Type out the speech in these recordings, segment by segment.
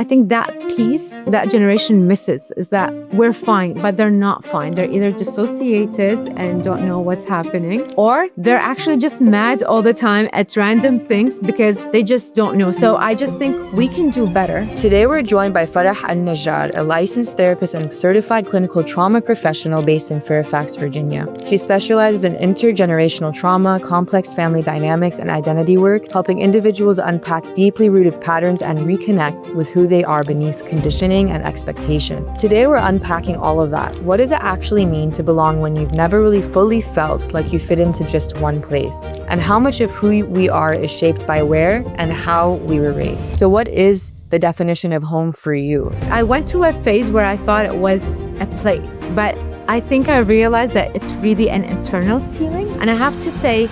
I think that piece that generation misses is that we're fine, but they're not fine. They're either dissociated and don't know what's happening, or they're actually just mad all the time at random things because they just don't know. So I just think we can do better. Today, we're joined by Farah Alnajar, a licensed therapist and certified clinical trauma professional based in Fairfax, Virginia. She specializes in intergenerational trauma, complex family dynamics, and identity work, helping individuals unpack deeply rooted patterns and reconnect with who they are beneath conditioning and expectation. Today, we're unpacking all of that. What does it actually mean to belong when you've never really fully felt like you fit into just one place? And how much of who we are is shaped by where and how we were raised? So what is the definition of home for you? I went through a phase where I thought it was a place, but I think I realized that it's really an internal feeling. And I have to say,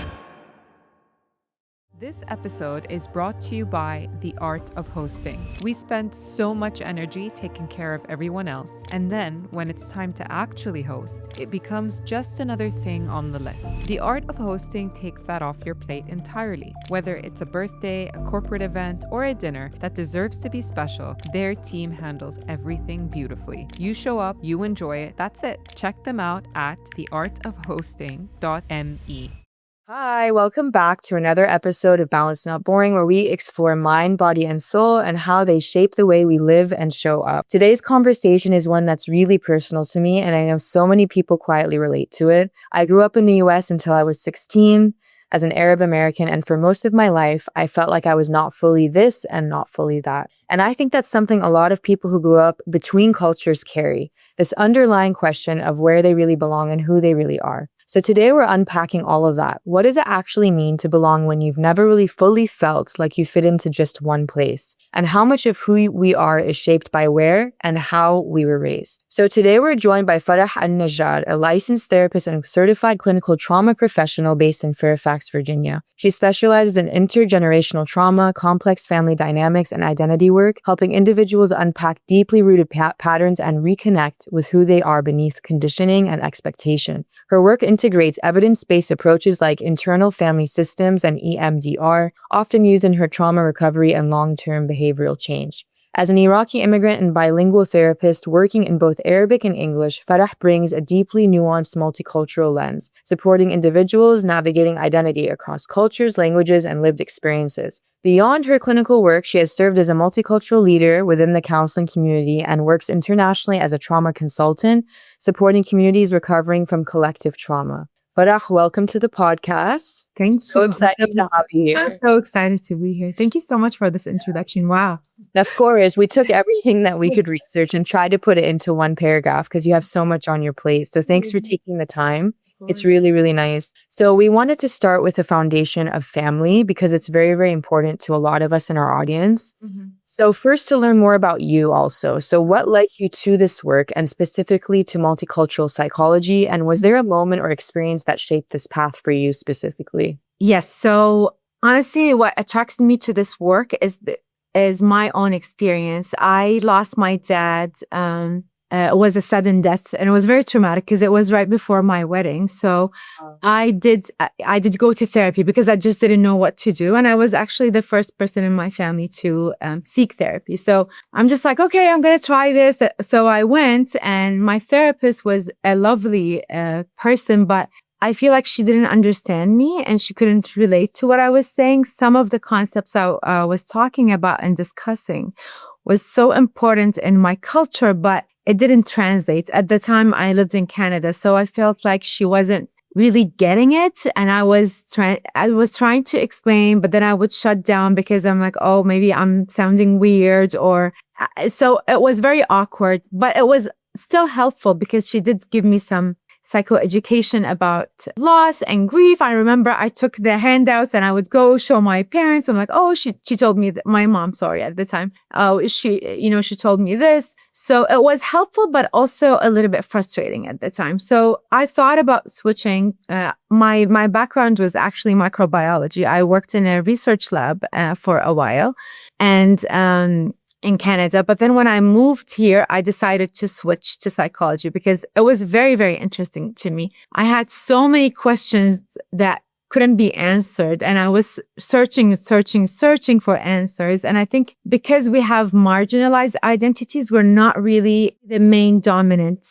this episode is brought to you by The Art of Hosting. We spend so much energy taking care of everyone else, and then when it's time to actually host, it becomes just another thing on the list. The Art of Hosting takes that off your plate entirely. Whether it's a birthday, a corporate event, or a dinner that deserves to be special, their team handles everything beautifully. You show up, you enjoy it, that's it. Check them out at theartofhosting.me. Hi, welcome back to another episode of Balanced Not Boring, where we explore mind, body, and soul and how they shape the way we live and show up. Today's conversation is one that's really personal to me, and I know so many people quietly relate to it. I grew up in the US until I was 16 as an Arab American, and for most of my life, I felt like I was not fully this and not fully that. And I think that's something a lot of people who grew up between cultures carry, this underlying question of where they really belong and who they really are. So today we're unpacking all of that. What does it actually mean to belong when you've never really fully felt like you fit into just one place? And how much of who we are is shaped by where and how we were raised? So today we're joined by Farah Alnajar, a licensed therapist and certified clinical trauma professional based in Fairfax, Virginia. She specializes in intergenerational trauma, complex family dynamics, and identity work, helping individuals unpack deeply rooted patterns and reconnect with who they are beneath conditioning and expectation. Her work integrates evidence-based approaches like internal family systems and EMDR, often used in her trauma recovery and long-term behavioral change. As an Iraqi immigrant and bilingual therapist working in both Arabic and English, Farah brings a deeply nuanced multicultural lens, supporting individuals navigating identity across cultures, languages, and lived experiences. Beyond her clinical work, she has served as a multicultural leader within the counseling community and works internationally as a trauma consultant, supporting communities recovering from collective trauma. Farah, welcome to the podcast. thanks. So excited to have you I'm here. so excited to be here. Thank you so much for this introduction. Wow. Of course, we took everything that we could research and tried to put it into one paragraph because you have so much on your plate. So thanks for taking the time. It's really, really nice. So we wanted to start with the foundation of family because it's very, very important to a lot of us in our audience. So first, to learn more about you also. So what led you to this work and specifically to multicultural psychology? And was there a moment or experience that shaped this path for you specifically? Yes. So honestly, what attracted me to this work is my own experience. I lost my dad. It was a sudden death, and it was very traumatic because it was right before my wedding. So I did go to therapy because I just didn't know what to do. And I was actually the first person in my family to seek therapy. So I'm just like, okay, I'm going to try this. So I went, and my therapist was a lovely person, but I feel like she didn't understand me and she couldn't relate to what I was saying. Some of the concepts I was talking about and discussing was so important in my culture, but it didn't translate. At the time, I lived in Canada, so I felt like she wasn't really getting it. And I was trying to explain, but then I would shut down because I'm like, oh, maybe I'm sounding weird, so it was very awkward, but it was still helpful because she did give me some psychoeducation about loss and grief. I remember I took the handouts and I would go show my parents. I'm like, oh, she told me that, my mom, sorry, at the time. Oh, she told me this. So it was helpful, but also a little bit frustrating at the time. So I thought about switching. My background was actually microbiology. I worked in a research lab for a while, and in Canada. But then when I moved here, I decided to switch to psychology because it was very, very interesting to me. I had so many questions that couldn't be answered. And I was searching for answers. And I think because we have marginalized identities, we're not really the main dominant,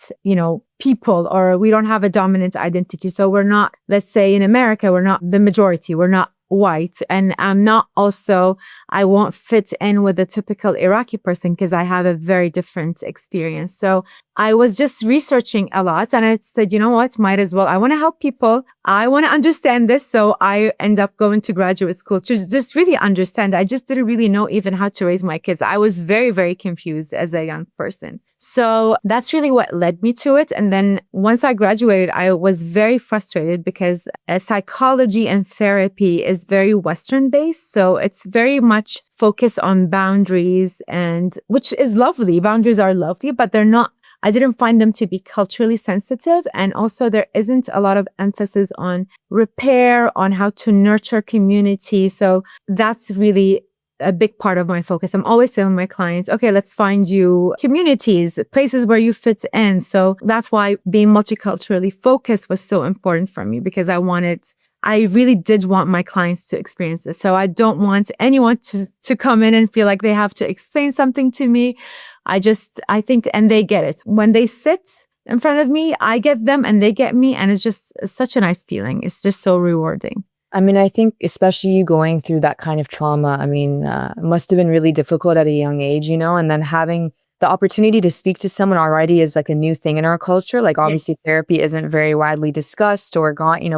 people, or we don't have a dominant identity. So we're not, let's say in America, we're not the majority. We're not white. And I won't fit in with the typical Iraqi person because I have a very different experience. So I was just researching a lot and I said, you know what, might as well. I want to help people. I want to understand this. So I end up going to graduate school to just really understand. I just didn't really know even how to raise my kids. I was very, very confused as a young person. So that's really what led me to it. And then once I graduated, I was very frustrated because psychology and therapy is very Western based. So it's very much focused on boundaries, and which is lovely. Boundaries are lovely, but I didn't find them to be culturally sensitive. And also there isn't a lot of emphasis on repair, on how to nurture community. So that's really a big part of my focus. I'm always telling my clients, okay, let's find you communities, places where you fit in. So that's why being multiculturally focused was so important for me, because I really did want my clients to experience this. So I don't want anyone to come in and feel like they have to explain something to me. I think, and they get it. When they sit in front of me, I get them and they get me. And it's just such a nice feeling. It's just so rewarding. I mean, I think especially you going through that kind of trauma, it must have been really difficult at a young age, and then having the opportunity to speak to someone already is like a new thing in our culture. Like obviously therapy isn't very widely discussed or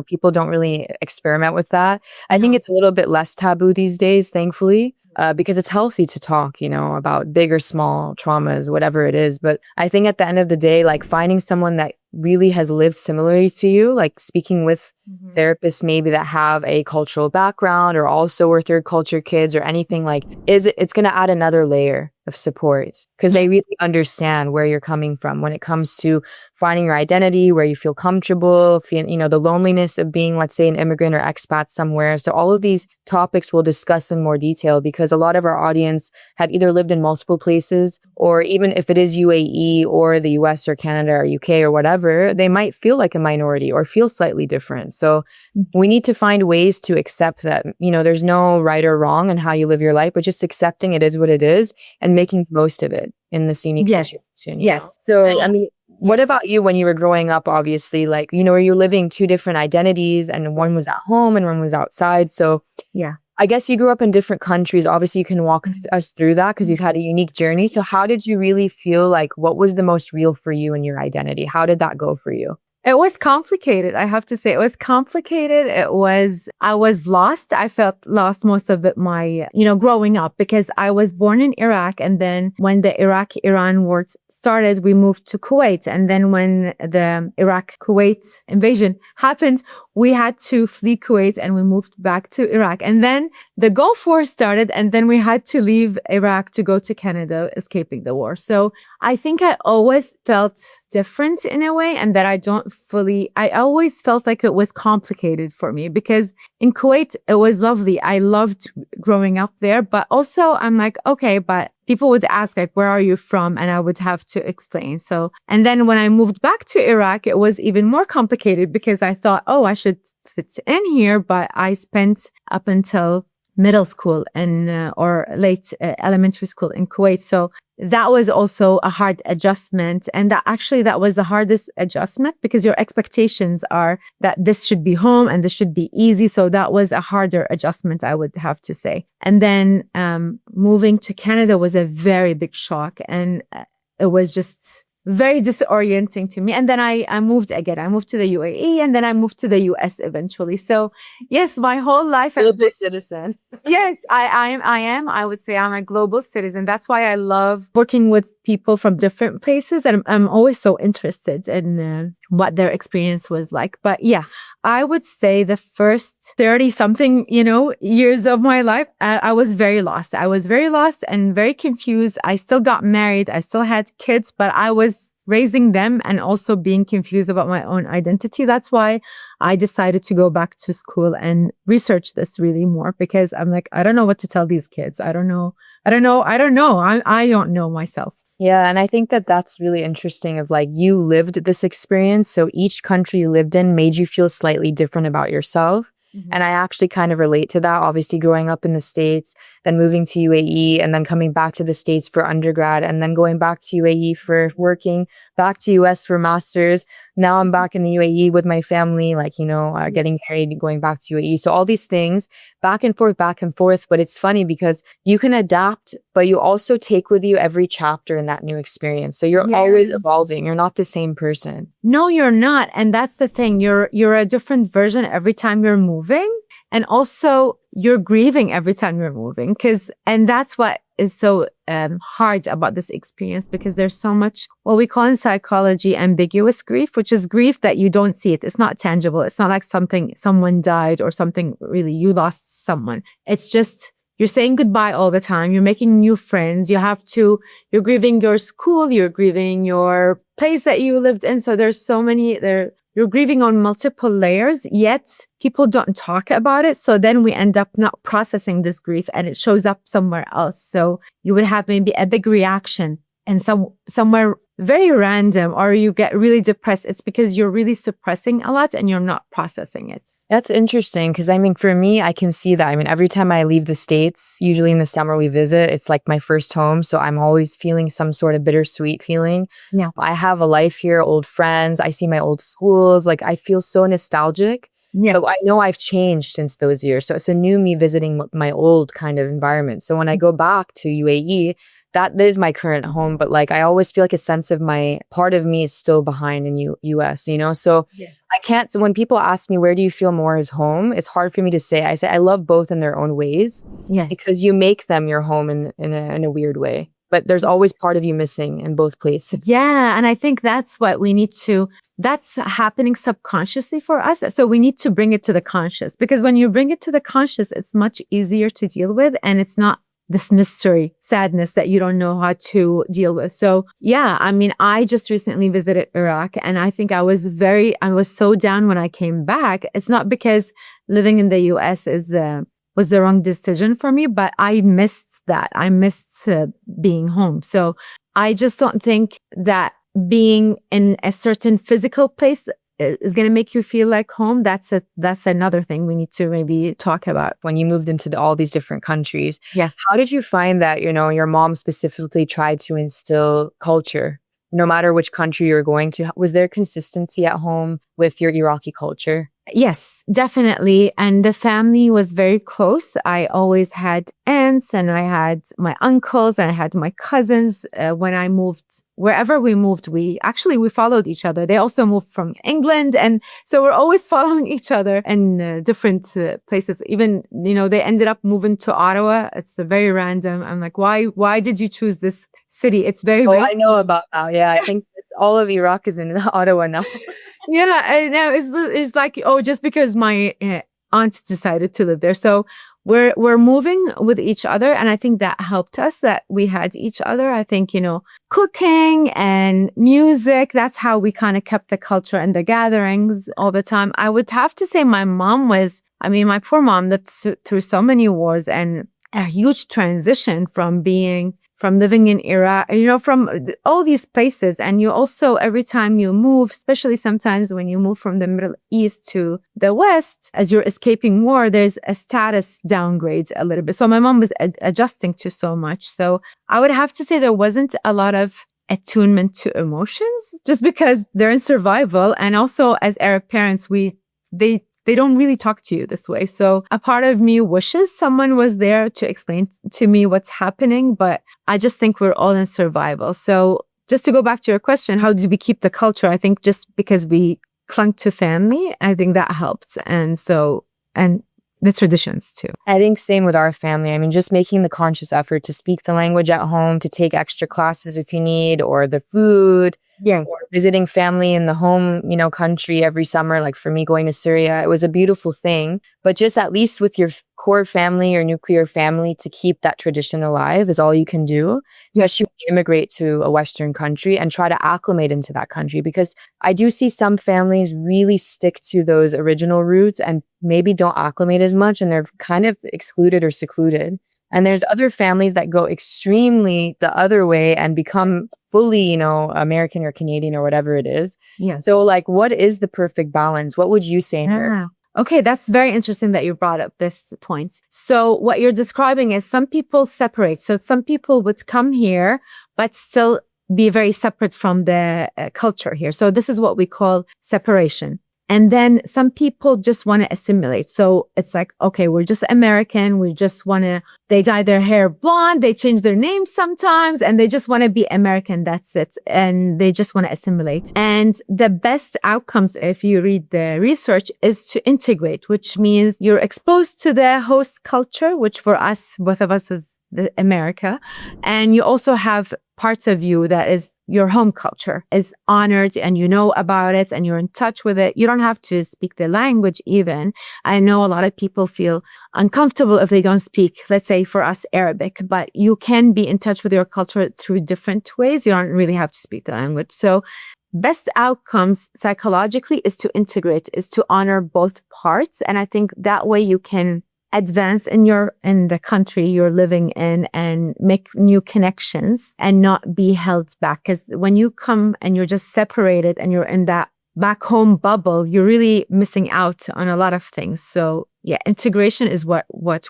people don't really experiment with that. I think it's a little bit less taboo these days, thankfully. Because it's healthy to talk, about big or small traumas, whatever it is. But I think at the end of the day, like finding someone that really has lived similarly to you, like speaking with therapists maybe that have a cultural background or also were third culture kids or anything, like it's going to add another layer of support because they really understand where you're coming from when it comes to finding your identity, where you feel comfortable, the loneliness of being, let's say, an immigrant or expat somewhere. So all of these topics we'll discuss in more detail because a lot of our audience have either lived in multiple places, or even if it is UAE or the US or Canada or UK or whatever, they might feel like a minority or feel slightly different. So we need to find ways to accept that, there's no right or wrong in how you live your life, but just accepting it is what it is and making the most of it in this unique situation. Yes. So, what about you when you were growing up, obviously, like, were you living two different identities and one was at home and one was outside? So yeah, I guess you grew up in different countries. Obviously, you can walk us through that because you've had a unique journey. So how did you really feel like, what was the most real for you in your identity? How did that go for you? It was complicated. I have to say it was complicated. I was lost. I felt lost most of my, growing up because I was born in Iraq. And then when the Iraq-Iran war started, we moved to Kuwait. And then when the Iraq-Kuwait invasion happened, we had to flee Kuwait and we moved back to Iraq. And then the Gulf War started and then we had to leave Iraq to go to Canada, escaping the war. So I think I always felt different in a way, and that I always felt like it was complicated for me because in Kuwait, it was lovely. I loved growing up there, but also I'm like, okay, but people would ask like, where are you from? And I would have to explain. So, and then when I moved back to Iraq, it was even more complicated because I thought, oh, I should fit in here. But I spent up until middle school and or late elementary school in Kuwait. So that was also a hard adjustment. And that was the hardest adjustment because your expectations are that this should be home and this should be easy. So that was a harder adjustment, I would have to say. And then moving to Canada was a very big shock. And it was just very disorienting to me. And then I moved again. I moved to the UAE and then I moved to the US eventually. So yes, my whole life. Global citizen. Yes, I am. I would say I'm a global citizen. That's why I love working with people from different places. And I'm always so interested in what their experience was like. But yeah, I would say the first 30 something, years of my life, I was very lost. I was very lost and very confused. I still got married. I still had kids, but I was raising them and also being confused about my own identity. That's why I decided to go back to school and research this really more because I'm like, I don't know what to tell these kids. I don't know. I don't know myself. Yeah. And I think that that's really interesting of like, you lived this experience. So each country you lived in made you feel slightly different about yourself. And I actually kind of relate to that. Obviously, growing up in the States, then moving to UAE, and then coming back to the States for undergrad, and then going back to UAE for working, back to US for master's. Now I'm back in the UAE with my family, like, getting married, going back to UAE. So all these things back and forth, back and forth. But it's funny because you can adapt, but you also take with you every chapter in that new experience. So you're always evolving. You're not the same person. No, you're not. And that's the thing. You're a different version every time you're moving. And also you're grieving every time you're moving. And that's what is so hard about this experience, because there's so much what we call in psychology ambiguous grief, which is grief that you don't see it. It's not tangible. It's not like someone died or something really, you lost someone. It's just, you're saying goodbye all the time. You're making new friends. You're grieving your school. You're grieving your place that you lived in. So there's so many you're grieving on multiple layers, yet people don't talk about it. So then we end up not processing this grief and it shows up somewhere else. So you would have maybe a big reaction and somewhere very random, or you get really depressed. It's because you're really suppressing a lot and you're not processing it. That's interesting because, for me, I can see that. Every time I leave the States, usually in the summer we visit, it's like my first home. So I'm always feeling some sort of bittersweet feeling. Yeah. I have a life here, old friends. I see my old schools. Like, I feel so nostalgic. Yeah. But I know I've changed since those years. So it's a new me visiting my old kind of environment. So when I go back to UAE, that is my current home, but like I always feel like a sense of my part of me is still behind in US, So I can't. So when people ask me, where do you feel more is home? It's hard for me to say. I say I love both in their own ways, because you make them your home in a weird way. But there's always part of you missing in both places. Yeah, and I think that's what we need to. That's happening subconsciously for us. So we need to bring it to the conscious, because when you bring it to the conscious, it's much easier to deal with, and it's not this mystery, sadness that you don't know how to deal with. So yeah, I just recently visited Iraq, and I think I was so down when I came back. It's not because living in the US was the wrong decision for me, but I missed that. I missed being home. So I just don't think that being in a certain physical place is going to make you feel like home. That's another thing we need to maybe talk about. When you moved into all these different countries, yes. How did you find that, your mom specifically tried to instill culture, no matter which country you were going to? Was there consistency at home with your Iraqi culture? Yes, definitely. And the family was very close. I always had aunts, and I had my uncles, and I had my cousins. When I moved, wherever we moved, we followed each other. They also moved from England. And so we're always following each other in different places. Even, they ended up moving to Ottawa. It's very random. I'm like, why did you choose this city? It's very, I know about that. Yeah, I think all of Iraq is in Ottawa now. Yeah, I know. It's like, just because my aunt decided to live there. So we're moving with each other. And I think that helped us, that we had each other. I think, cooking and music, that's how we kind of kept the culture and the gatherings all the time. I would have to say my mom was, my poor mom, that's through so many wars and a huge transition from living in Iraq, from all these places. And you also, every time you move, especially sometimes when you move from the Middle East to the West, as you're escaping war, there's a status downgrade a little bit. So my mom was adjusting to so much. So I would have to say there wasn't a lot of attunement to emotions, just because they're in survival. And also as Arab parents, they don't really talk to you this way. So a part of me wishes someone was there to explain to me what's happening, but I just think we're all in survival. So just to go back to your question, how did we keep the culture? I think just because we clung to family, I think that helped. And the traditions too. I think same with our family. Just making the conscious effort to speak the language at home, to take extra classes if you need, or the food. Yeah. Or visiting family in the home, country every summer. Like for me, going to Syria, it was a beautiful thing. But just at least with your core family or nuclear family, to keep that tradition alive is all you can do. Especially when you immigrate to a Western country and try to acclimate into that country. Because I do see some families really stick to those original roots and maybe don't acclimate as much, and they're kind of excluded or secluded. And there's other families that go extremely the other way and become fully, American or Canadian or whatever it is. Yeah. So like, what is the perfect balance? What would you say? Okay, that's very interesting that you brought up this point. So what you're describing is some people separate. So some people would come here, but still be very separate from the culture here. So this is what we call separation. And then some people just want to assimilate. So it's like, okay, we're just American. We just want to, they dye their hair blonde. They change their names sometimes and they just want to be American. That's it. And they just want to assimilate. And the best outcomes, if you read the research, is to integrate, which means you're exposed to the host culture, which for us, both of us is America. And you also have parts of you that is your home culture is honored and you know about it and you're in touch with it. You don't have to speak the language even. I know a lot of people feel uncomfortable if they don't speak, let's say for us, Arabic, but you can be in touch with your culture through different ways. You don't really have to speak the language. So best outcomes psychologically is to integrate, is to honor both parts. And I think that way you can advance in the country you're living in and make new connections and not be held back. Because when you come and you're just separated and you're in that back home bubble, you're really missing out on a lot of things. So yeah, integration is what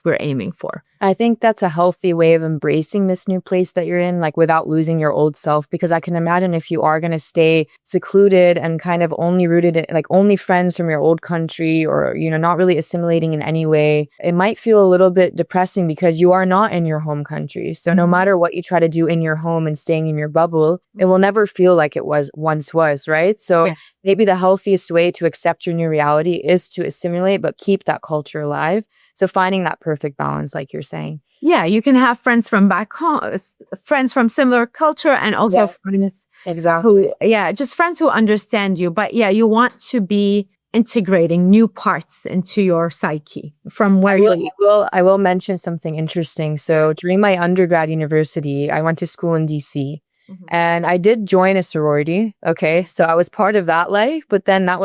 we're aiming for. I think that's a healthy way of embracing this new place that you're in, like without losing your old self. Because I can imagine if you are going to stay secluded and kind of only rooted in, like only friends from your old country or, you know, not really assimilating in any way, it might feel a little bit depressing because you are not in your home country. So no matter what you try to do in your home and staying in your bubble, it will never feel like it once was, right? So maybe the healthiest way to accept your new reality is to assimilate, but keep that culture alive. So finding that perfect balance, like you're saying. Yeah, you can have friends from back home, friends from similar culture, and also friends just friends who understand you. But yeah, you want to be integrating new parts into your psyche from where I will mention something interesting. So during my undergrad university, I went to school in DC. And I did join a sorority. Okay. So I was part of that life, but then I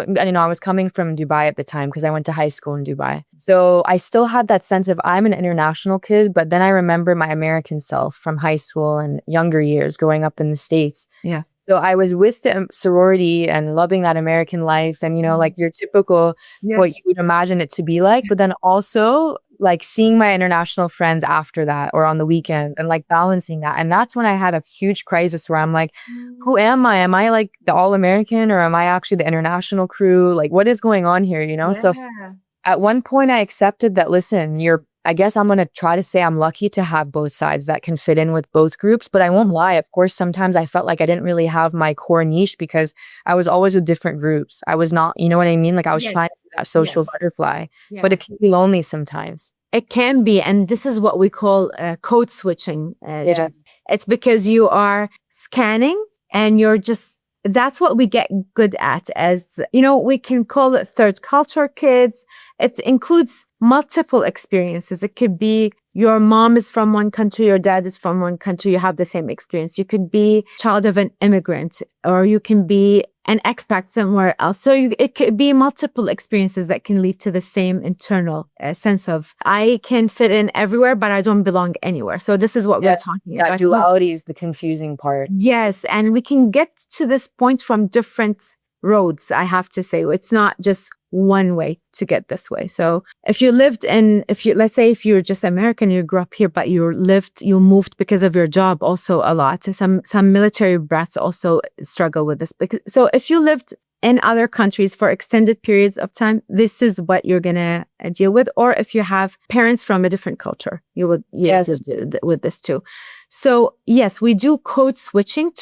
was coming from Dubai at the time because I went to high school in Dubai. So I still had that sense of I'm an international kid, but then I remember my American self from high school and younger years growing up in the States. Yeah. So I was with the sorority and loving that American life and, you know, like your typical, what you would imagine it to be like, but then also like seeing my international friends after that or on the weekend and like balancing that. And that's when I had a huge crisis where I'm like, who am I? Am I like the all-American or am I actually the international crew? Like what is going on here, you know? So at one point I accepted that, listen, I guess I'm going to try to say I'm lucky to have both sides that can fit in with both groups, but I won't lie. Of course, sometimes I felt like I didn't really have my core niche because I was always with different groups. I was not, you know what I mean? Like I was trying to be that social butterfly, but it can be lonely sometimes. It can be. And this is what we call code switching. It's because you are scanning and that's what we get good at as, you know, we can call it third culture kids. It includes multiple experiences. It could be your mom is from one country, your dad is from one country, you have the same experience. You could be child of an immigrant, or you can be an expat somewhere else. So it could be multiple experiences that can lead to the same internal sense of, I can fit in everywhere, but I don't belong anywhere. So this is what we're talking about. That duality is the confusing part. Yes. And we can get to this point from different roads, I have to say. It's not just one way to get this way. So let's say if you're just American, you grew up here, but you moved because of your job also a lot. Some military brats also struggle with this. So if you lived in other countries for extended periods of time, this is what you're going to deal with. Or if you have parents from a different culture, you will deal with this too. So yes, we do code switching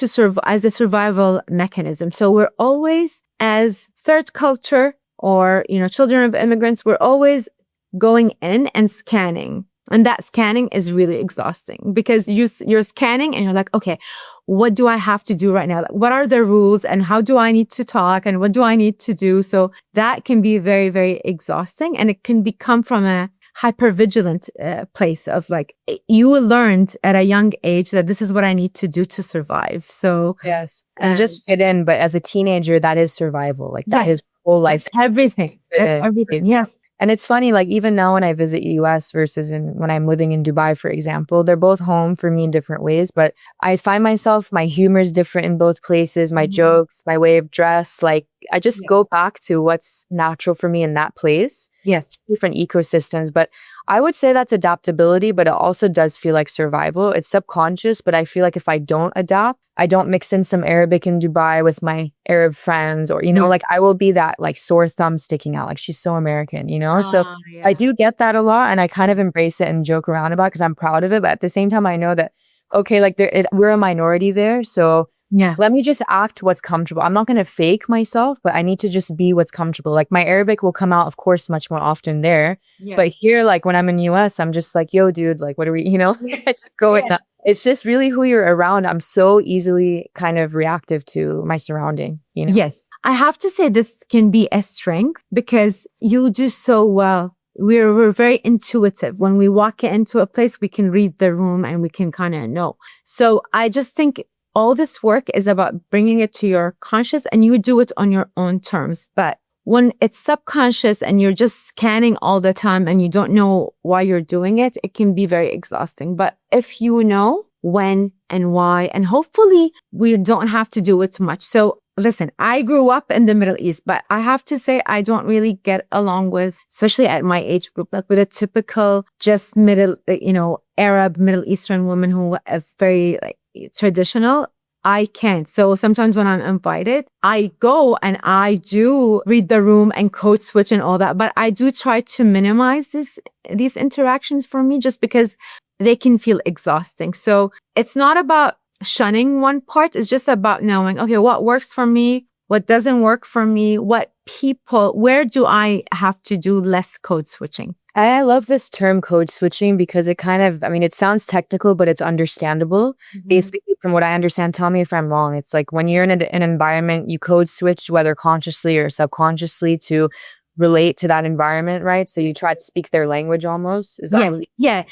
as a survival mechanism. So we're always, as third culture or, you know, children of immigrants, we're always going in and scanning. And that scanning is really exhausting because you're scanning and you're like, okay, what do I have to do right now? What are the rules and how do I need to talk and what do I need to do? So that can be very, very exhausting, and it can become from a hypervigilant place of like, you learned at a young age that this is what I need to do to survive. So and just fit in. But as a teenager, that is survival. Like that is whole life. That's everything. That's everything. Yes. And it's funny, like even now when I visit US versus when I'm living in Dubai, for example, they're both home for me in different ways. But I find myself, my humor is different in both places, my jokes, my way of dress, like I just go back to what's natural for me in that place. Yes. Different ecosystems. But I would say that's adaptability, but it also does feel like survival. It's subconscious, but I feel like if I don't adapt, I don't mix in some Arabic in Dubai with my Arab friends, or, like I will be that like sore thumb sticking out. Like she's so American, So I do get that a lot, and I kind of embrace it and joke around about it because I'm proud of it. But at the same time, I know that, okay, like we're a minority there. So let me just act what's comfortable. I'm not going to fake myself, but I need to just be what's comfortable. Like my Arabic will come out, of course, much more often there. Yeah. But here, like when I'm in US, I'm just like, yo, dude, like, what are we, I just go with that. It's just really who you're around. I'm so easily kind of reactive to my surrounding, Yes. I have to say this can be a strength because you do so well. We're very intuitive. When we walk into a place, we can read the room and we can kind of know. So I just think all this work is about bringing it to your conscious, and you do it on your own terms. But when it's subconscious and you're just scanning all the time and you don't know why you're doing it, it can be very exhausting. But if you know when and why, and hopefully we don't have to do it much. So listen, I grew up in the Middle East, but I have to say I don't really get along with, especially at my age group, like with a typical just Arab Middle Eastern woman who is very like traditional. I can't. So sometimes when I'm invited, I go and I do read the room and code switch and all that. But I do try to minimize these interactions for me just because they can feel exhausting. So it's not about shunning one part. It's just about knowing, okay, what works for me, what doesn't work for me, where do I have to do less code switching? I love this term code switching because it kind of, it sounds technical, but it's understandable. Mm-hmm. Basically, from what I understand, tell me if I'm wrong. It's like when you're in an environment, you code switch, whether consciously or subconsciously, to relate to that environment, right? So you try to speak their language almost. Is that Yeah.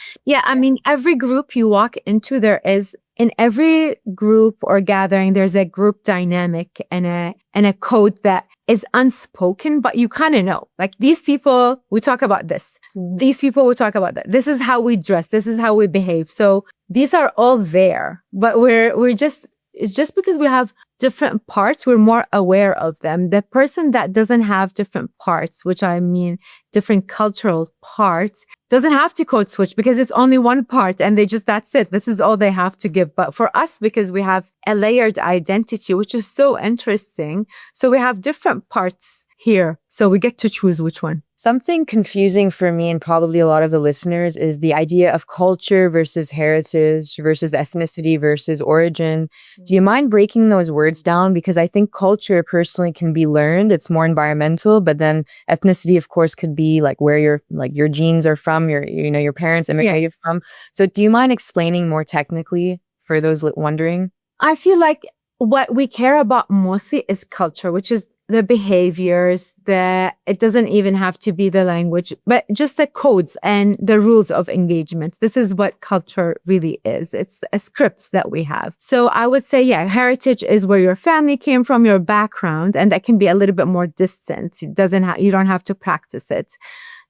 Every group you walk into, in every group or gathering, there's a group dynamic and a code that is unspoken, but you kind of know. Like these people, we talk about this. These people, we talk about that. This is how we dress. This is how we behave. So these are all there, but it's just because we have different parts, we're more aware of them. The person that doesn't have different parts, which I mean different cultural parts, doesn't have to code switch because it's only one part and that's it. This is all they have to give. But for us, because we have a layered identity, which is so interesting. So we have different parts here. So we get to choose which one. Something confusing for me and probably a lot of the listeners is the idea of culture versus heritage versus ethnicity versus origin. Do you mind breaking those words down? Because I think culture personally can be learned. It's more environmental, but then ethnicity, of course, could be like where your genes are from, your parents and where you're from. So do you mind explaining more technically for those wondering? I feel like what we care about mostly is culture, which is the behaviors, it doesn't even have to be the language, but just the codes and the rules of engagement. This is what culture really is. It's a script that we have. So I would say, heritage is where your family came from, your background, and that can be a little bit more distant. You don't have to practice it.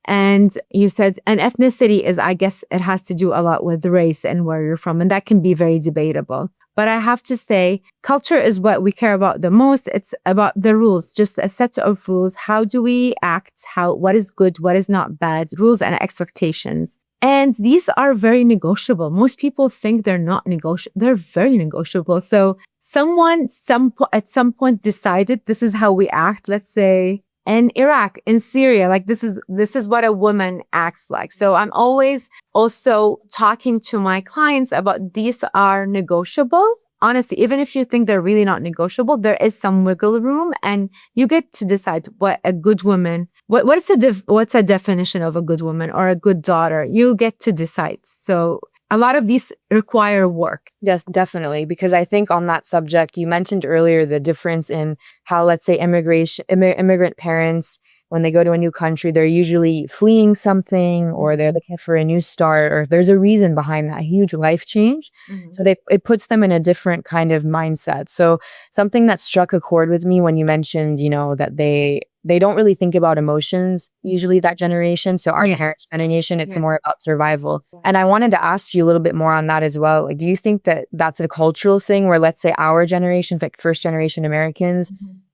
And you said, and ethnicity is, I guess it has to do a lot with race and where you're from, and that can be very debatable. But I have to say, culture is what we care about the most. It's about the rules, just a set of rules. How do we act? What is good? What is not bad? Rules and expectations. And these are very negotiable. Most people think they're not negotiable. They're very negotiable. So someone at some point decided this is how we act. Let's say in Iraq, in Syria, like this is what a woman acts like. So I'm always also talking to my clients about these are negotiable. Honestly, even if you think they're really not negotiable, there is some wiggle room and you get to decide what a good woman, what's a definition of a good woman or a good daughter. You get to decide. So a lot of these require work. Yes, definitely. Because I think on that subject, you mentioned earlier the difference in how, let's say, immigrant parents, when they go to a new country, they're usually fleeing something or they're looking for a new start, or there's a reason behind that huge life change. Mm-hmm. So it puts them in a different kind of mindset. So something that struck a chord with me when you mentioned, that they don't really think about emotions, usually that generation. So our parents' generation, it's more about survival. And I wanted to ask you a little bit more on that as well. Like, do you think that that's a cultural thing where, let's say, our generation, like first generation Americans,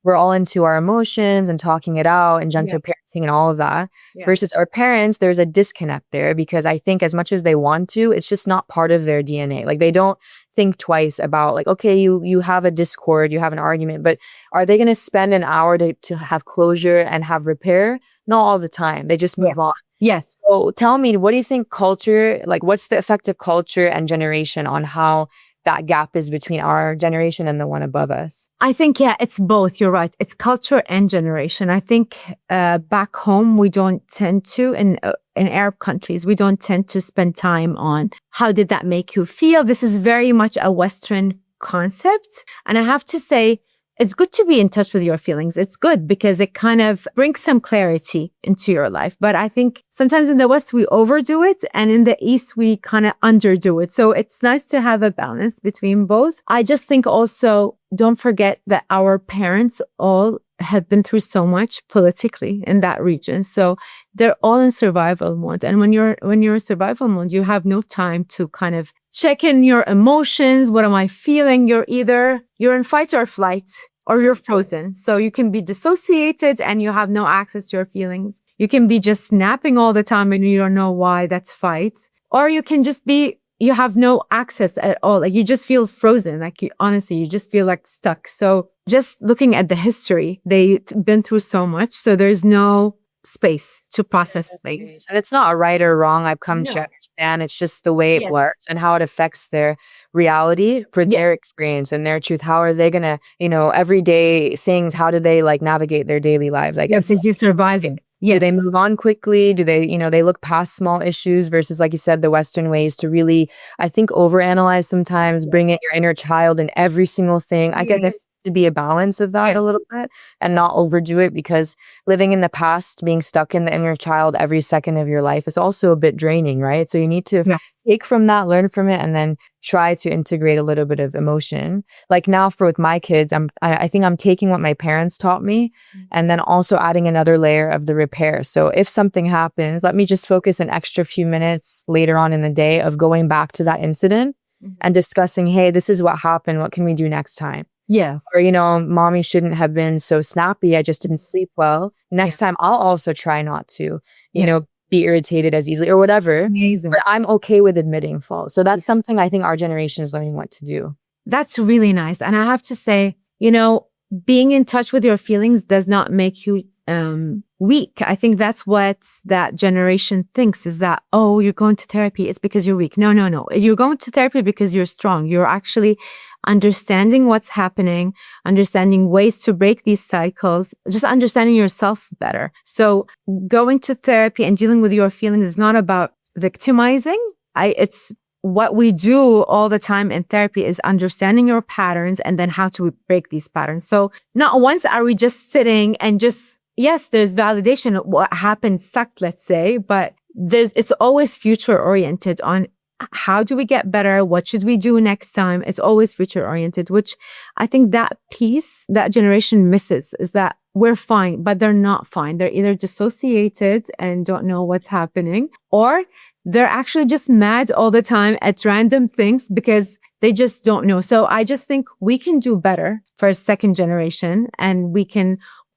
we're all into our emotions and talking it out and gentle parenting and all of that. Versus our parents, there's a disconnect there because I think as much as they want to, it's just not part of their DNA. Like they don't think twice about like, okay, you have a discord, you have an argument, but are they going to spend an hour to have closure and have repair? Not all the time. They just move on. Yes. So tell me, what do you think culture, like what's the effect of culture and generation on how that gap is between our generation and the one above us? I think, it's both. You're right. It's culture and generation. I think back home, we don't tend to, in Arab countries, we don't tend to spend time on how did that make you feel. This is very much a Western concept. And I have to say, it's good to be in touch with your feelings. It's good because it kind of brings some clarity into your life. But I think sometimes in the West, we overdo it. And in the East, we kind of underdo it. So it's nice to have a balance between both. I just think also, don't forget that our parents all have been through so much politically in that region. So they're all in survival mode. And when you're in survival mode, you have no time to kind of check in your emotions. What am I feeling? You're in fight or flight or you're frozen. So you can be dissociated and you have no access to your feelings. You can be just snapping all the time and you don't know why. That's fight. Or you can just be, you have no access at all. Like you just feel frozen. Like honestly, you just feel like stuck. So just looking at the history, they've been through so much. So there's no space to process things. And it's not a right or wrong. I've come to understand. It's just the way it works and how it affects their reality for their experience and their truth. How are they going to, everyday things, how do they like navigate their daily lives? Like, because you're surviving. Do they move on quickly? Do they, they look past small issues versus, like you said, the Western ways to really, I think, overanalyze sometimes, bring in your inner child in every single thing. I get there to be a balance of that a little bit and not overdo it, because living in the past, being stuck in the inner child every second of your life is also a bit draining, right? So you need to take from that, learn from it, and then try to integrate a little bit of emotion. Like now with my kids, I think I'm taking what my parents taught me and then also adding another layer of the repair. So if something happens, let me just focus an extra few minutes later on in the day of going back to that incident and discussing, hey, this is what happened. What can we do next time? Yeah. Or, mommy shouldn't have been so snappy. I just didn't sleep well. Next time I'll also try not to, be irritated as easily or whatever. Amazing. But I'm okay with admitting fault. So that's something I think our generation is learning what to do. That's really nice. And I have to say, being in touch with your feelings does not make you weak. I think that's what that generation thinks, is that, oh, you're going to therapy, it's because you're weak. No. You're going to therapy because you're strong. You're actually understanding what's happening, understanding ways to break these cycles, just understanding yourself better. So going to therapy and dealing with your feelings is not about victimizing. It's what we do all the time in therapy is understanding your patterns and then how to break these patterns. So not once are we just sitting and just, yes, there's validation of what happened sucked, let's say, but it's always future oriented on how do we get better? What should we do next time? It's always future oriented, which I think that piece that generation misses, is that we're fine, but they're not fine. They're either dissociated and don't know what's happening, or they're actually just mad all the time at random things because they just don't know. So I just think we can do better for a second generation, and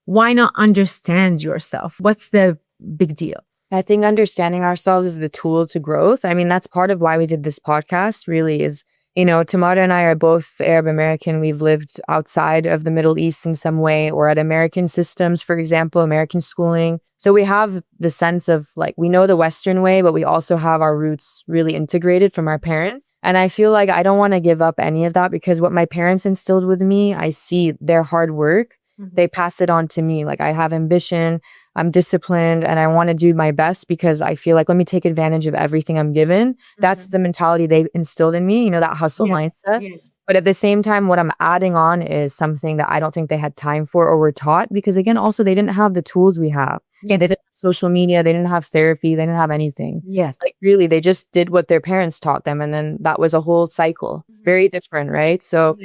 why not understand yourself? What's the big deal? I think understanding ourselves is the tool to growth. I mean, that's part of why we did this podcast, really, is, Tamara and I are both Arab American. We've lived outside of the Middle East in some way, or at American systems, for example, American schooling. So we have the sense of like, we know the Western way, but we also have our roots really integrated from our parents. And I feel like I don't want to give up any of that, because what my parents instilled with me, I see their hard work. They pass it on to me. Like, I have ambition, I'm disciplined, and I want to do my best because I feel like, let me take advantage of everything I'm given. That's the mentality they instilled in me, that hustle mindset. Yes. But at the same time, what I'm adding on is something that I don't think they had time for or were taught, because again, also they didn't have the tools we have. Yeah, they didn't have social media, they didn't have therapy, they didn't have anything. Yes. Like really, they just did what their parents taught them. And then that was a whole cycle. Very different, right? So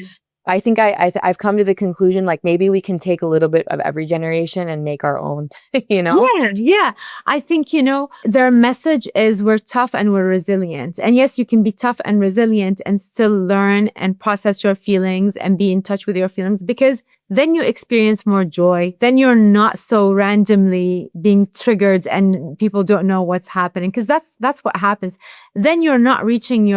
I think I've come to the conclusion, like, maybe we can take a little bit of every generation and make our own, you know? Yeah. I think, their message is we're tough and we're resilient. And yes, you can be tough and resilient and still learn and process your feelings and be in touch with your feelings, because then you experience more joy. Then you're not so randomly being triggered and people don't know what's happening, because that's what happens. Then you're not reaching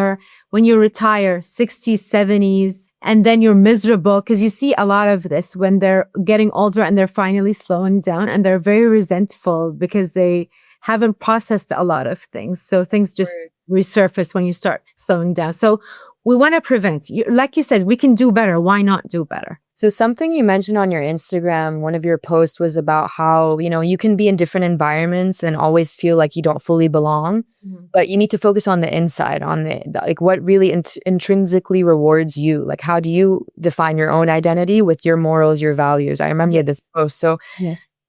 when you retire, 60s, 70s, and then you're miserable, because you see a lot of this when they're getting older and they're finally slowing down and they're very resentful because they haven't processed a lot of things. So things just resurface when you start slowing down. So we want to prevent. Like you said, we can do better. Why not do better? So something you mentioned on your Instagram, one of your posts, was about how, you can be in different environments and always feel like you don't fully belong, but you need to focus on the inside, on like what really intrinsically rewards you. Like, how do you define your own identity with your morals, your values? I remember this post. So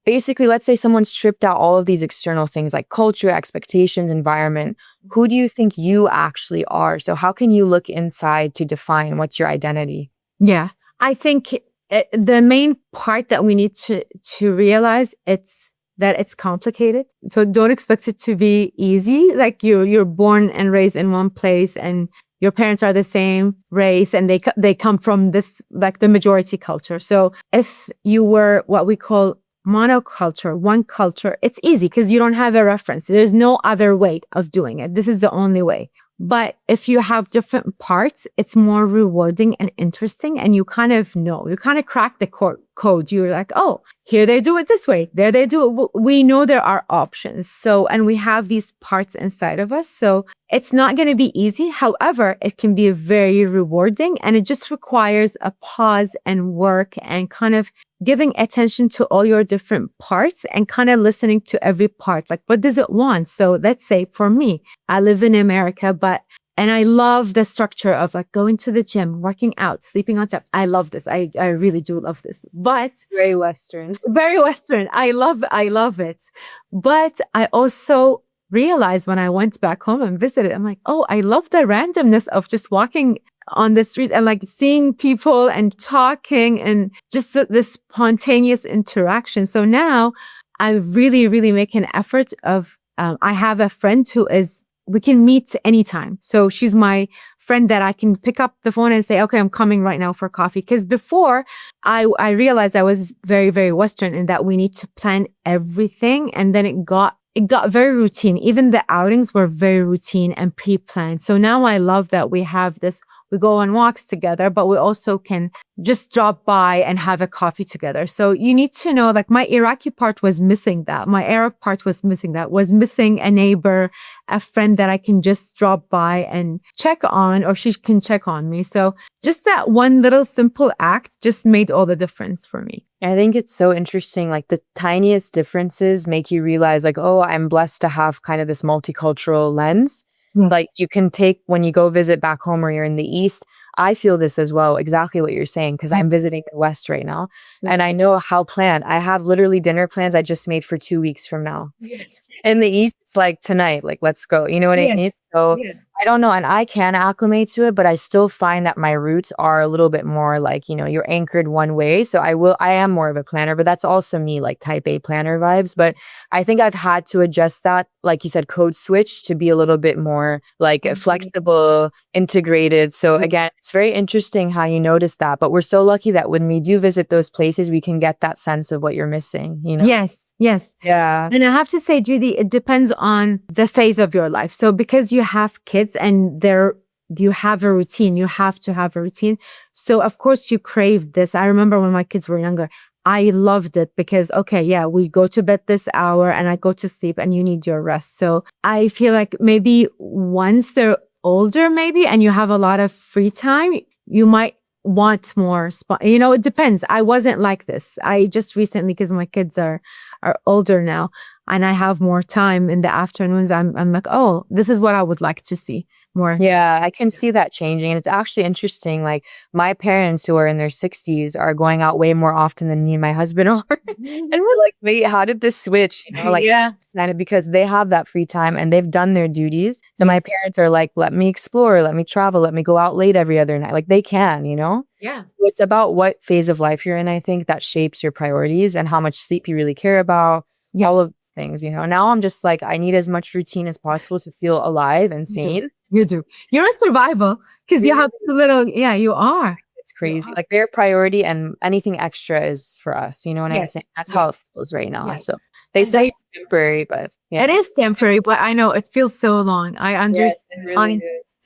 basically, let's say someone's stripped out all of these external things like culture, expectations, environment. Who do you think you actually are? So how can you look inside to define what's your identity? Yeah. I think the main part that we need to realize that it's complicated. So don't expect it to be easy. Like you're born and raised in one place and your parents are the same race and they come from this, like the majority culture. So if you were what we call monoculture, one culture, it's easy because you don't have a reference. There's no other way of doing it. This is the only way. But if you have different parts, it's more rewarding and interesting. And you kind of crack the code. You're like, oh, here they do it this way. There they do it. We know there are options. So, and we have these parts inside of us. So it's not going to be easy. However, it can be very rewarding, and it just requires a pause and work and kind of giving attention to all your different parts and kind of listening to every part. Like, what does it want? So let's say for me, I live in America, and I love the structure of like going to the gym, working out, sleeping on top. I love this. I really do love this, but very Western. I love it. But I also realized when I went back home and visited, I'm like, oh, I love the randomness of just walking on the street and like seeing people and talking and just this spontaneous interaction. So now I really, really make an effort of, I have a friend we can meet anytime. So she's my friend that I can pick up the phone and say, okay, I'm coming right now for coffee. Because before I realized I was very, very Western in that we need to plan everything. And then it got very routine. Even the outings were very routine and pre-planned. So now I love that we have this. We go on walks together, but we also can just drop by and have a coffee together. So you need to know, like my Iraqi part was missing that. My Arab part was missing that, was missing a neighbor, a friend that I can just drop by and check on, or she can check on me. So just that one little simple act just made all the difference for me. I think it's so interesting. Like the tiniest differences make you realize like, oh, I'm blessed to have kind of this multicultural lens. Like you can take when you go visit back home or you're in the East. I feel this as well, exactly what you're saying, because I'm visiting the West right now. And I know how planned. I have literally dinner plans I just made for 2 weeks from now. Yes. In the East, it's like tonight, like let's go. You know what I mean? So I don't know. And I can acclimate to it, but I still find that my roots are a little bit more like, you're anchored one way. So I am more of a planner, but that's also me, like type A planner vibes. But I think I've had to adjust that, like you said, code switch to be a little bit more like flexible, integrated. So again, it's very interesting how you notice that. But we're so lucky that when we do visit those places, we can get that sense of what you're missing, Yes. Yeah. And I have to say, Judy, it depends on the phase of your life. So because you have kids and you have a routine, you have to have a routine. So of course you crave this. I remember when my kids were younger, I loved it because, we go to bed this hour and I go to sleep and you need your rest. So I feel like maybe once they're older, and you have a lot of free time, you might want more it depends. I wasn't like this. I just recently, because my kids are older now and I have more time in the afternoons, I'm like, oh, this is what I would like to see. more. Yeah, I can see that changing. And it's actually interesting. Like my parents who are in their 60s are going out way more often than me and my husband are. And we're like, wait, how did this switch? Like, Yeah. and because they have that free time and they've done their duties. So my parents are like, let me explore, let me travel, let me go out late every other night. Like they can, Yeah. So it's about what phase of life you're in, I think, that shapes your priorities and how much sleep you really care about. All of things, Now I'm just like, I need as much routine as possible to feel alive and sane. You do. You're in survival because you have a little, you are. It's crazy. Like their priority and anything extra is for us. You know what I'm saying? That's how it feels right now. So they say it's temporary, but it is temporary, but I know it feels so long. I understand. Yes, it really is.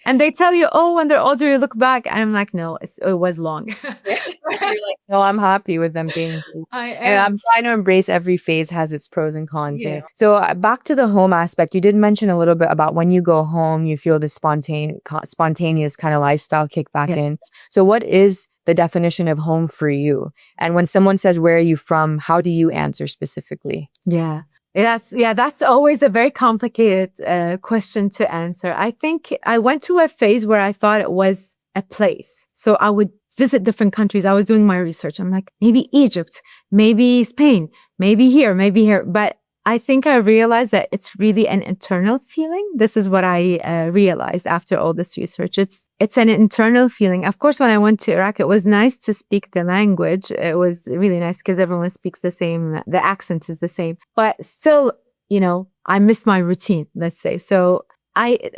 And they tell you, oh, when they're older, you look back. And I'm like, no, it was long. You're like, no, I'm happy with them being. And I'm trying to embrace every phase has its pros and cons. Yeah. So back to the home aspect, you did mention a little bit about when you go home, you feel this spontaneous kind of lifestyle kick back in. So what is the definition of home for you? And when someone says, where are you from? How do you answer specifically? Yeah. That's always a very complicated question to answer. I think I went through a phase where I thought it was a place. So I would visit different countries. I was doing my research. I'm like, maybe Egypt, maybe Spain, maybe here. But I think I realized that it's really an internal feeling. This is what I realized after all this research. It's an internal feeling. Of course, when I went to Iraq, it was nice to speak the language. It was really nice because everyone speaks the same. The accent is the same. But still, I miss my routine, let's say. So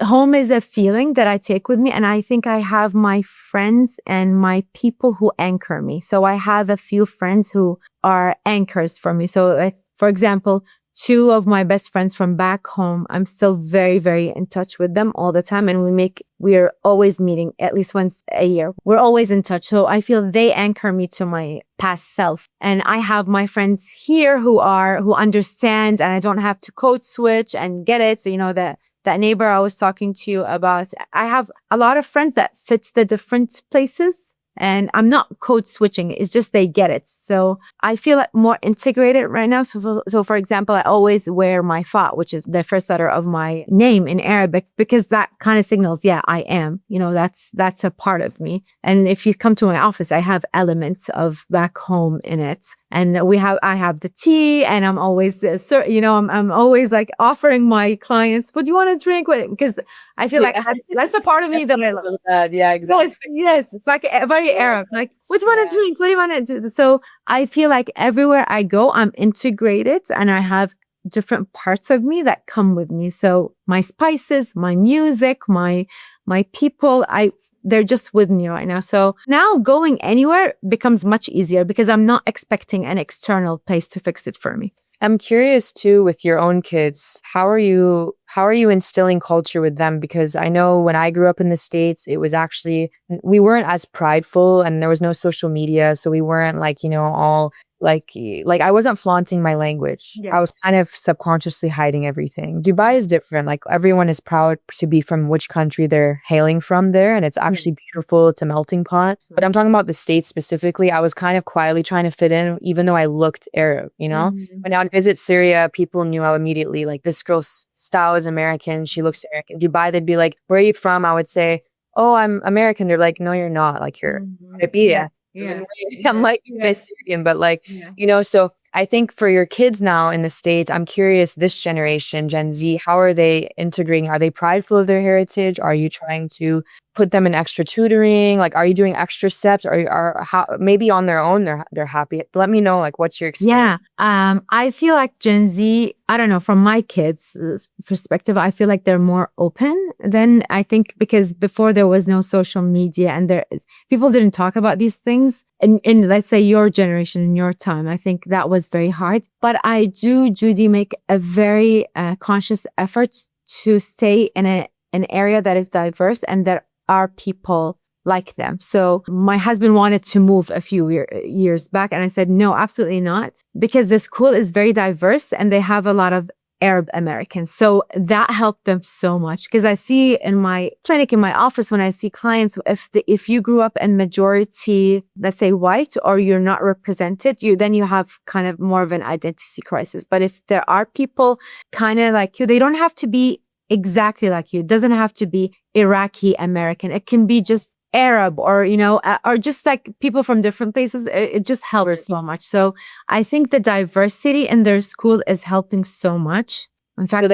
home is a feeling that I take with me. And I think I have my friends and my people who anchor me. So I have a few friends who are anchors for me. So for example, 2 of my best friends from back home, I'm still very, very in touch with them all the time. And we're always meeting at least once a year. We're always in touch. So I feel they anchor me to my past self. And I have my friends here who understand, and I don't have to code switch and get it. So, that neighbor I was talking to you about, I have a lot of friends that fits the different places. And I'm not code switching. It's just they get it. So I feel like more integrated right now. So for example, I always wear my fa, which is the first letter of my name in Arabic, because that kind of signals, I am. That's a part of me. And if you come to my office, I have elements of back home in it. And I have the tea, and I'm always, I'm always like offering my clients, what do you want to drink? Because I feel like that's a part of me that I love. Yeah, exactly. So it's like very Arab. Like, what do you want to drink? What do you want to do? So I feel like everywhere I go, I'm integrated, and I have different parts of me that come with me. So my spices, my music, my people, they're just with me right now. So now going anywhere becomes much easier because I'm not expecting an external place to fix it for me. I'm curious too, with your own kids, how are you instilling culture with them? Because I know when I grew up in the States, it was actually, we weren't as prideful and there was no social media. So we weren't like, all like I wasn't flaunting my language. Yes. I was kind of subconsciously hiding everything. Dubai is different. Like everyone is proud to be from which country they're hailing from there. And it's actually beautiful. It's a melting pot. But I'm talking about the States specifically. I was kind of quietly trying to fit in, even though I looked Arab, Mm-hmm. When I would visit Syria, people knew I immediately, like, this girl's style is American. She looks American. Dubai, they'd be like, where are you from? I would say, oh, I'm American. They're like, no, you're not. Like, you're Arabia. Yeah. I'm like, Syrian, but like, so I think for your kids now in the States, I'm curious, this generation, Gen Z, how are they integrating? Are they prideful of their heritage? Are you trying to put them in extra tutoring? Like, are you doing extra steps? Or how, maybe on their own, they're happy. Let me know, like, what's your experience? Yeah. I feel like Gen Z, I don't know, from my kids' perspective, I feel like they're more open than I think, because before there was no social media and people didn't talk about these things. In let's say your generation, in your time, I think that was very hard. But I do, Judy, make a very conscious effort to stay in an area that is diverse and that are people like them. So my husband wanted to move a few years back, and I said, no, absolutely not, because the school is very diverse and they have a lot of Arab Americans. So that helped them so much, because I see in my clinic, in my office, when I see clients, if you grew up in majority, let's say white, or you're not represented, then you have kind of more of an identity crisis. But if there are people kind of like you, they don't have to be exactly like you. It doesn't have to be Iraqi American. It can be just Arab or, or just like people from different places. It just helps so much. So I think the diversity in their school is helping so much. In fact, So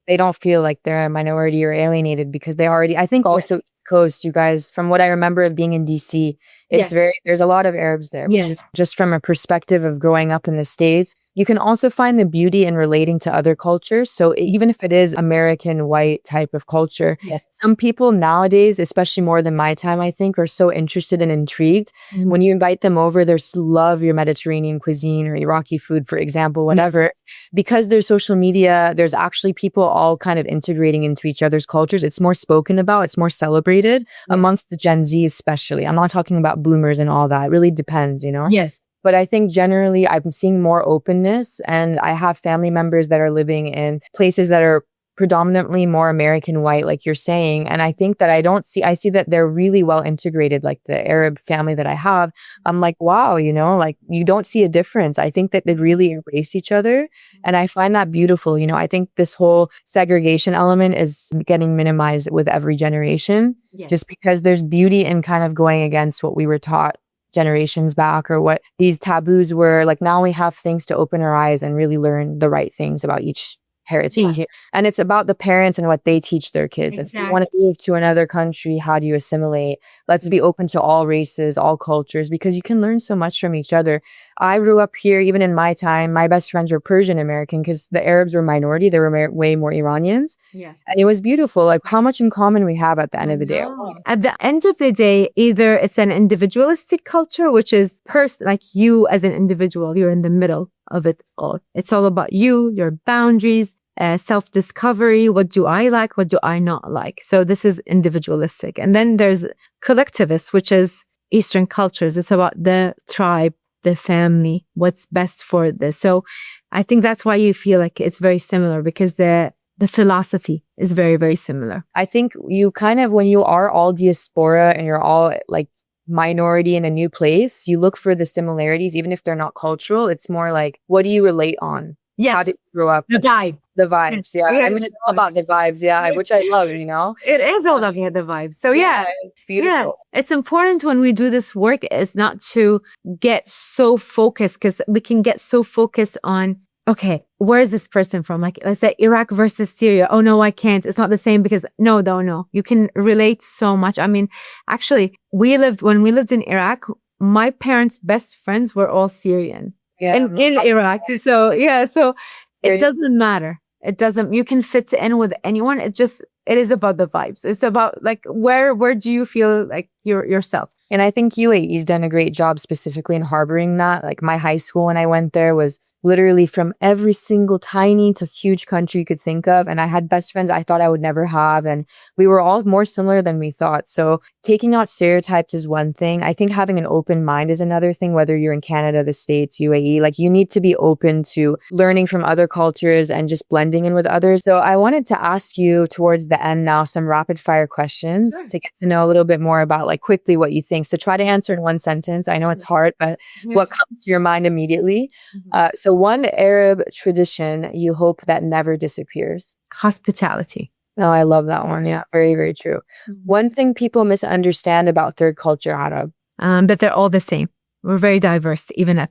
they don't feel like they're a minority or alienated because they already, I think also East Coast, you guys, from what I remember of being in DC, there's a lot of Arabs there, which is just from a perspective of growing up in the States. You can also find the beauty in relating to other cultures. So even if it is American white type of culture, some people nowadays, especially more than my time, I think, are so interested and intrigued. When you invite them over, they love your Mediterranean cuisine or Iraqi food, for example, whatever. Because there's social media, there's actually people all kind of integrating into each other's cultures. It's more spoken about. It's more celebrated amongst the Gen Z, especially. I'm not talking about boomers and all that. It really depends, Yes. But I think generally I'm seeing more openness, and I have family members that are living in places that are predominantly more American white, like you're saying. And I think that I see that they're really well integrated, like the Arab family that I have. I'm like, wow, like you don't see a difference. I think that they really embrace each other. And I find that beautiful. I think this whole segregation element is getting minimized with every generation, just because there's beauty in kind of going against what we were taught generations back or what these taboos were. Like now we have things to open our eyes and really learn the right things about each heritage. And it's about the parents and what they teach their kids. If you want to move to another country, how do you assimilate? Let's be open to all races, all cultures, because you can learn so much from each other. I grew up here, even in my time, my best friends were Persian American because the Arabs were minority. There were way more Iranians. And it was beautiful, like how much in common we have at the end of the day. At the end of the day, either it's an individualistic culture, which is like you as an individual, you're in the middle of it all. It's all about you, your boundaries, self-discovery. What do I like? What do I not like? So this is individualistic. And then there's collectivist, which is Eastern cultures. It's about the tribe, the family, what's best for this. So I think that's why you feel like it's very similar, because the philosophy is very, very similar. I think you kind of, when you are all diaspora and you're all like minority in a new place, you look for the similarities, even if they're not cultural. It's more like, what do you relate on? Yes. How did you grow up? The vibe. The vibes. Yeah. I mean, it's all about the vibes. Yeah. Which I love, It is all about the vibes. So it's beautiful. Yeah. It's important when we do this work is not to get so focused, because we can get so focused on, okay, where is this person from? Like, let's say Iraq versus Syria. Oh, no, I can't. It's not the same because no. You can relate so much. I mean, actually, when we lived in Iraq, my parents' best friends were all Syrian in Iraq. So it doesn't matter. You can fit in with anyone. It is about the vibes. It's about like, where do you feel like yourself? And I think UAE's done a great job specifically in harboring that. Like my high school when I went there was literally from every single tiny to huge country you could think of. And I had best friends I thought I would never have. And we were all more similar than we thought. So taking out stereotypes is one thing. I think having an open mind is another thing, whether you're in Canada, the States, UAE, like you need to be open to learning from other cultures and just blending in with others. So I wanted to ask you towards the end now some rapid fire questions to get to know a little bit more about like quickly what you think. So try to answer in one sentence. I know it's hard, but what comes to your mind immediately? So one Arab tradition you hope that never disappears? Hospitality. Oh, I love that one. Yeah, very, very true. One thing people misunderstand about third culture Arab? That they're all the same. We're very diverse, even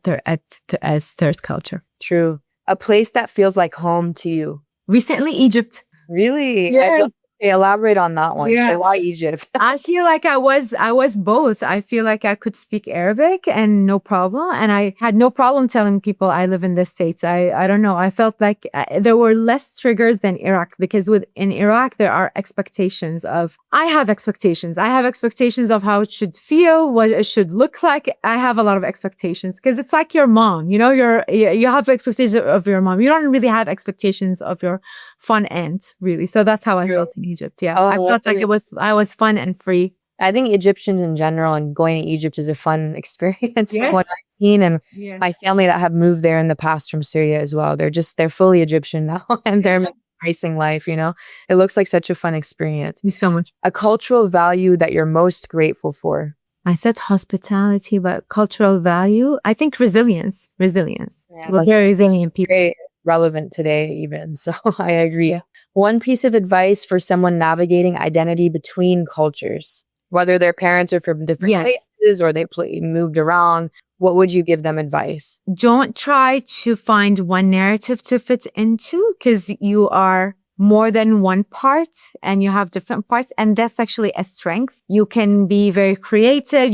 as third culture. True. A place that feels like home to you? Recently, Egypt. Really? Yes. Elaborate on that one. Yeah. So why Egypt? I feel like I was both. I feel like I could speak Arabic and no problem. And I had no problem telling people I live in the States. I don't know. I felt like there were less triggers than Iraq, because in Iraq, there are expectations of, I have expectations of how it should feel, what it should look like. I have a lot of expectations because it's like your mom, you have expectations of your mom. You don't really have expectations of your fun aunt, really. So that's how I felt in Egypt. Yeah. I felt like I was fun and free. I think Egyptians in general and going to Egypt is a fun experience from what I've seen, and my family that have moved there in the past from Syria as well. They're fully Egyptian now and they're embracing life, It looks like such a fun experience. Thank you so much. A cultural value that you're most grateful for? I said hospitality, but cultural value, I think resilience. Yeah, we're very resilient people. Very relevant today even. So I agree. one piece of advice for someone navigating identity between cultures, whether their parents are from different Yes. places or moved around, what would you give them advice? Don't try to find one narrative to fit into, because you are more than one part and you have different parts. And that's actually a strength. You can be very creative.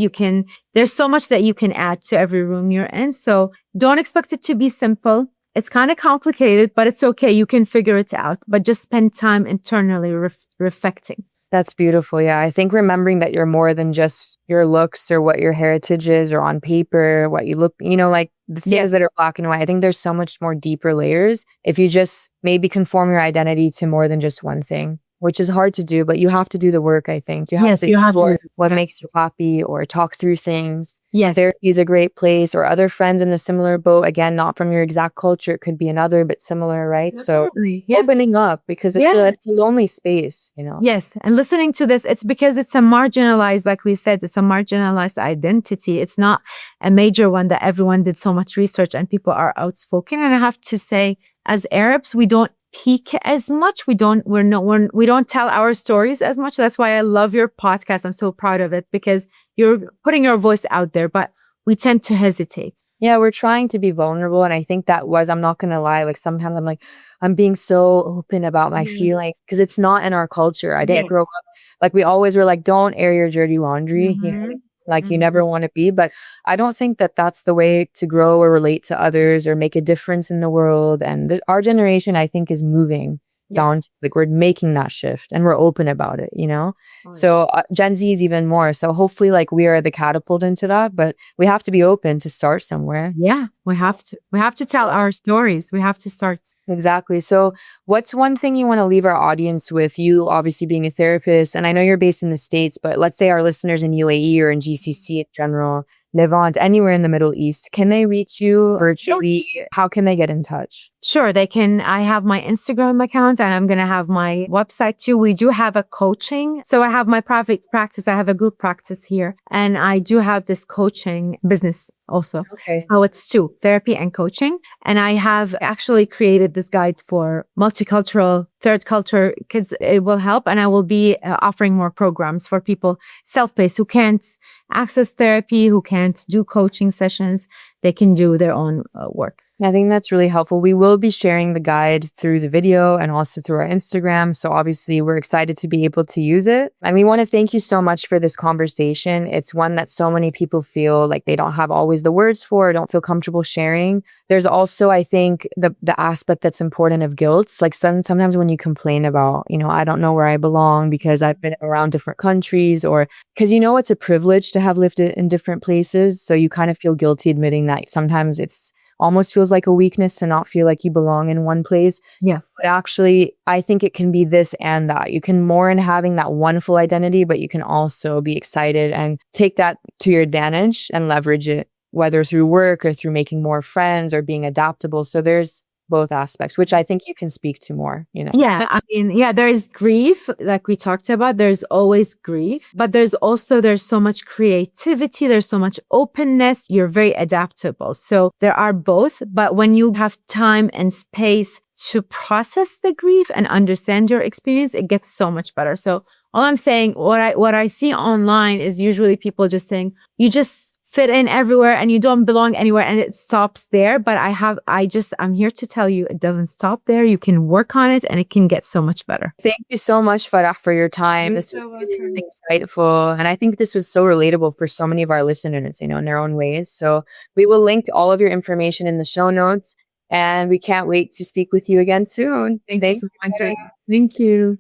There's so much that you can add to every room you're in. So don't expect it to be simple. It's kind of complicated, but it's okay. You can figure it out, but just spend time internally reflecting. That's beautiful. Yeah. I think remembering that you're more than just your looks or what your heritage is or on paper, what you look, like the things that are black and white. I think there's so much more deeper layers if you just maybe conform your identity to more than just one thing, which is hard to do, but you have to do the work, I think. You have to explore what makes you happy or talk through things. Yes. Therapy is a great place, or other friends in a similar boat. Again, not from your exact culture. It could be another, but similar, right? Definitely. So opening up, because it's a lonely space, Yes. And listening to this, it's because it's a marginalized, like we said, it's a marginalized identity. It's not a major one that everyone did so much research and people are outspoken. And I have to say, as Arabs, we don't peak as much. We don't tell our stories as much. That's why I love your podcast. I'm so proud of it, because you're putting your voice out there, but we tend to hesitate. Yeah, we're trying to be vulnerable. And I think I'm not going to lie. Like sometimes I'm like, I'm being so open about my feelings, because it's not in our culture. I didn't grow up. Like we always were like, don't air your dirty laundry. You never want to be. But I don't think that that's the way to grow or relate to others or make a difference in the world. And our generation, I think, is moving down to, like, we're making that shift and we're open about it, So Gen Z is even more. So hopefully, like, we are the catapult into that, but we have to be open to start somewhere. Yeah, we have to tell our stories. We have to start. Exactly. So what's one thing you want to leave our audience with? You obviously being a therapist, and I know you're based in the States, but let's say our listeners in UAE or in GCC in general, Levant, anywhere in the Middle East, can they reach you virtually? How can they get in touch? Sure, they can. I have my Instagram account and I'm going to have my website too. We do have a coaching. So I have my private practice. I have a group practice here, and I do have this coaching business also. Okay. Oh, it's two, therapy and coaching. And I have actually created this guide for multicultural, third culture kids. It will help. And I will be offering more programs for people self-paced who can't access therapy, who can't do coaching sessions. They can do their own work. I think that's really helpful. We will be sharing the guide through the video and also through our Instagram. So obviously we're excited to be able to use it. And we want to thank you so much for this conversation. It's one that so many people feel like they don't have always the words for, or don't feel comfortable sharing. There's also, I think, the aspect that's important of guilt. Like sometimes when you complain about, I don't know where I belong because I've been around different countries, or because it's a privilege to have lived in different places. So you kind of feel guilty admitting that sometimes it's almost feels like a weakness to not feel like you belong in one place. Yeah. But actually, I think it can be this and that. You can more in having that one full identity, but you can also be excited and take that to your advantage and leverage it, whether through work or through making more friends or being adaptable. So there's both aspects, which I think you can speak to more, Yeah, I mean, there is grief, like we talked about. There's always grief, but there's so much creativity. There's so much openness. You're very adaptable. So there are both, but when you have time and space to process the grief and understand your experience, it gets so mumuch better. So all I'm saying, what I see online is usually people just saying, you just fit in everywhere and you don't belong anywhere, and it stops there. But I'm here to tell you, it doesn't stop there. You can work on it and it can get so much better. Thank you so much, Farah, for your time. This was really insightful. And I think this was so relatable for so many of our listeners, in their own ways. So we will link to all of your information in the show notes, and we can't wait to speak with you again soon. Thank you so much. Thank you.